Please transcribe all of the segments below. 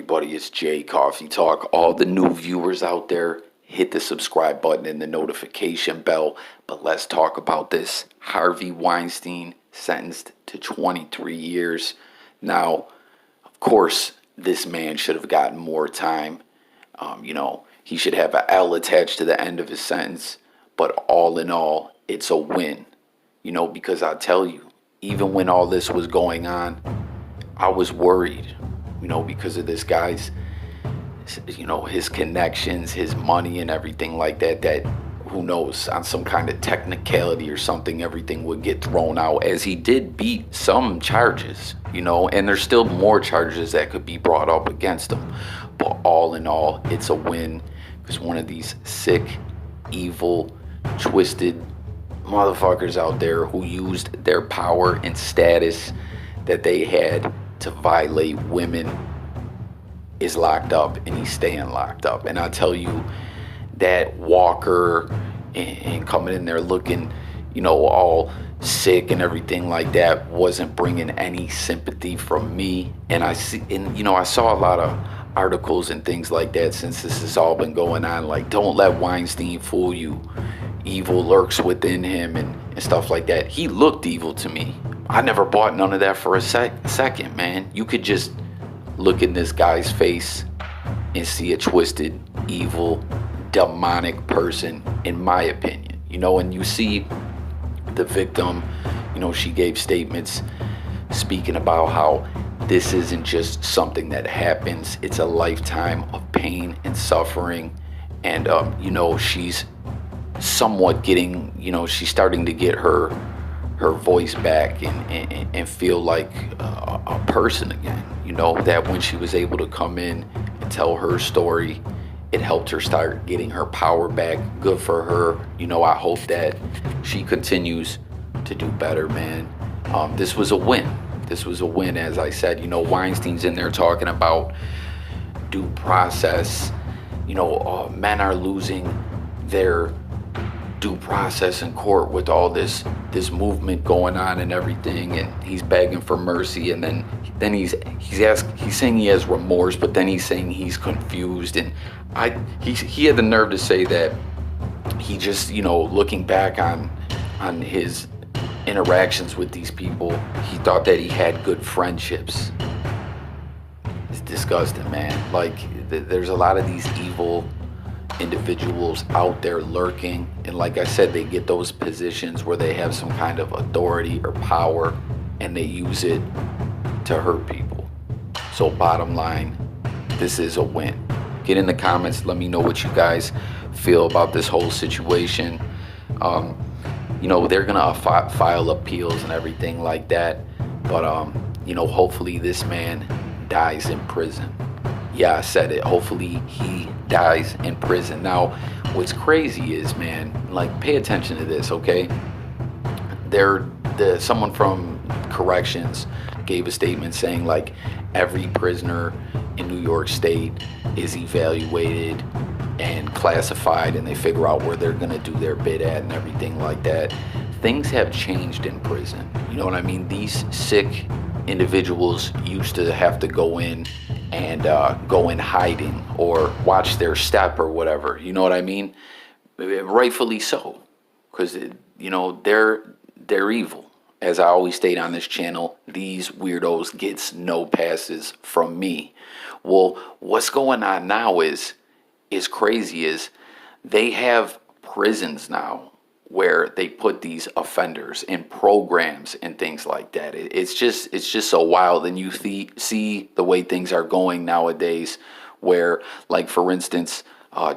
everybody? It's Jay Coffee Talk. All the new viewers out there, hit the subscribe button and the notification bell. But let's talk about this. Harvey Weinstein sentenced to 23 years. Now, of course, this man should have gotten more time. He should have an L attached to the end of his sentence. But all in all, it's a win. Because I tell you, even when all this was going on, I was worried, because of this guy's, his connections, his money and everything like that who knows, on some kind of technicality or something, everything would get thrown out, as he did beat some charges, and there's still more charges that could be brought up against him. But all in all, it's a win, because one of these sick, evil, twisted motherfuckers out there who used their power and status that they had to violate women is locked up, and he's staying locked up. And I tell you, that Walker and coming in there looking, all sick and everything like that wasn't bringing any sympathy from me. And I saw a lot of articles and things like that since this has all been going on, like, don't let Weinstein fool you. Evil lurks within him and stuff like that. He looked evil to me. I never bought none of that for a second, man. You could just look in this guy's face and see a twisted, evil, demonic person, in my opinion. And you see the victim, she gave statements speaking about how this isn't just something that happens. It's a lifetime of pain and suffering. And, she's somewhat getting, she's starting to get her voice back and feel like a person again. That when she was able to come in and tell her story, it helped her start getting her power back. Good for her. I hope that she continues to do better, man. This was a win. This was a win, as I said. Weinstein's in there talking about due process. Men are losing their due process in court with all this movement going on and everything, and he's begging for mercy, and then he's saying he has remorse, but then he's saying he's confused, and he had the nerve to say that he just, looking back on his interactions with these people, he thought that he had good friendships. It's disgusting, man. Like, there's a lot of these evil individuals out there lurking, and like I said, they get those positions where they have some kind of authority or power, and they use it to hurt people. So bottom line, this is a win. Get in the comments, let me know what you guys feel about this whole situation. They're gonna file appeals and everything like that, but hopefully this man dies in prison. Yeah, I said it. Hopefully he dies in prison. Now, what's crazy is, man, like, pay attention to this, okay? Someone from corrections gave a statement saying, like, every prisoner in New York State is evaluated and classified, and they figure out where they're gonna do their bid at and everything like that. Things have changed in prison. You know what I mean? These sick individuals used to have to go in and go in hiding or watch their step or whatever. You know what I mean? Rightfully so, because they're evil. As I always state on this channel, these weirdos gets no passes from me. Well, what's going on now is crazy. Is they have prisons now where they put these offenders in programs and things like that. It's just so wild. And you see the way things are going nowadays, where, like, for instance,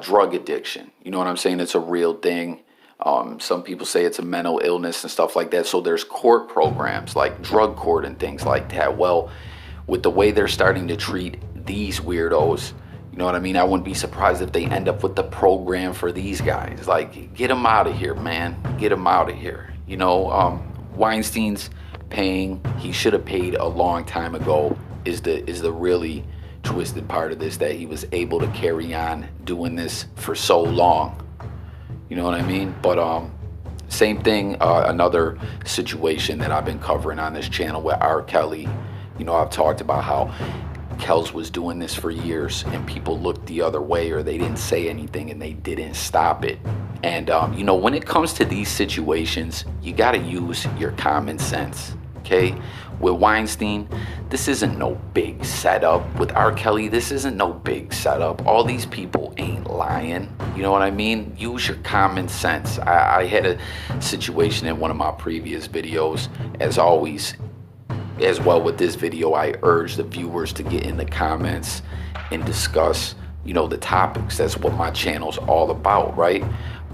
drug addiction. You know what I'm saying? It's a real thing. Some people say it's a mental illness and stuff like that. So there's court programs like drug court and things like that. Well, with the way they're starting to treat these weirdos, you know what I mean? I wouldn't be surprised if they end up with the program for these guys. Like, get them out of here, man. Get them out of here. Weinstein's paying. He should have paid a long time ago. Is the really twisted part of this, that he was able to carry on doing this for so long. You know what I mean? But same thing. Another situation that I've been covering on this channel with R. Kelly. I've talked about how Kells was doing this for years, and people looked the other way, or they didn't say anything, and they didn't stop it. And you know, when it comes to these situations, you got to use your common sense. Okay, with Weinstein, this isn't no big setup. With R. Kelly, this isn't no big setup. All these people ain't lying. You know what I mean? Use your common sense. I had a situation in one of my previous videos. As always, as well with this video, I urge the viewers to get in the comments and discuss, you know, the topics. That's what my channel's all about, right?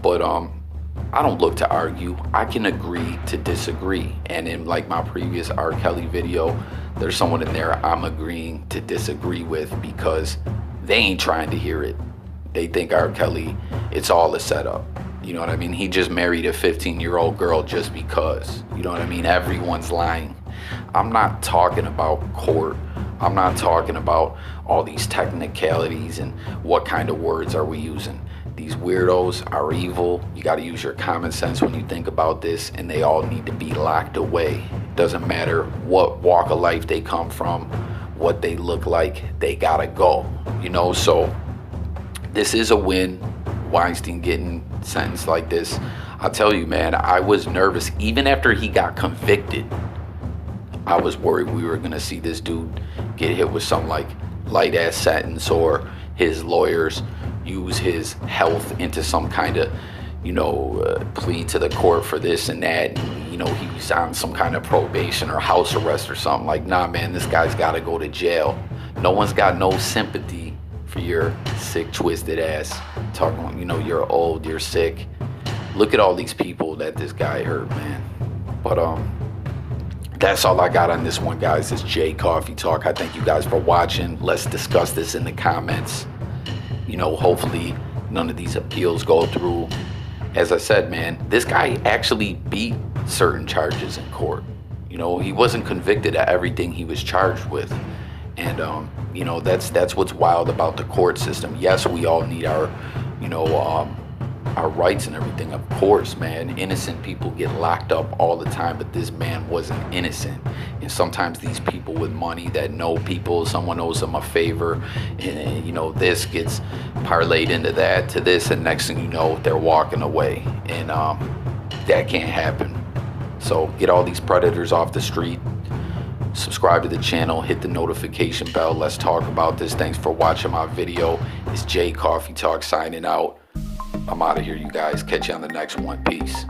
But I don't look to argue. I can agree to disagree. And in like my previous R. Kelly video, there's someone in there I'm agreeing to disagree with because they ain't trying to hear it. They think R. Kelly, it's all a setup. You know what I mean? He just married a 15-year-old girl just because. You know what I mean? Everyone's lying. I'm not talking about court. I'm not talking about all these technicalities and what kind of words are we using. These weirdos are evil. You got to use your common sense when you think about this, and they all need to be locked away. Doesn't matter what walk of life they come from, what they look like, they gotta go. You know, so this is a win. Weinstein getting sentenced like this. I'll tell you, man, I was nervous. Even after he got convicted, I was worried we were gonna see this dude get hit with some like light ass sentence, or his lawyers use his health into some kind of, you know, plea to the court for this and that. And, you know, he's on some kind of probation or house arrest or something. Like, nah, man, this guy's got to go to jail. No one's got no sympathy for your sick, twisted ass. Talking, you know, you're old, you're sick. Look at all these people that this guy hurt, man. But that's all I got on this one, guys. It's Jay Coffee Talk. I thank you guys for watching. Let's discuss this in the comments. You know, hopefully none of these appeals go through. As I said, man, this guy actually beat certain charges in court. You know, he wasn't convicted of everything he was charged with. And, you know, that's what's wild about the court system. Yes, we all need our, you know, our rights and everything, of course, man. Innocent people get locked up all the time, but this man wasn't innocent. And sometimes these people with money that know people, someone owes them a favor, and you know, this gets parlayed into that, to this, and next thing you know, they're walking away. And that can't happen. So get all these predators off the street. Subscribe to the channel, hit the notification bell. Let's talk about this. Thanks for watching my video. It's Jay Coffee Talk signing out. I'm out of here, you guys. Catch you on the next one. Peace.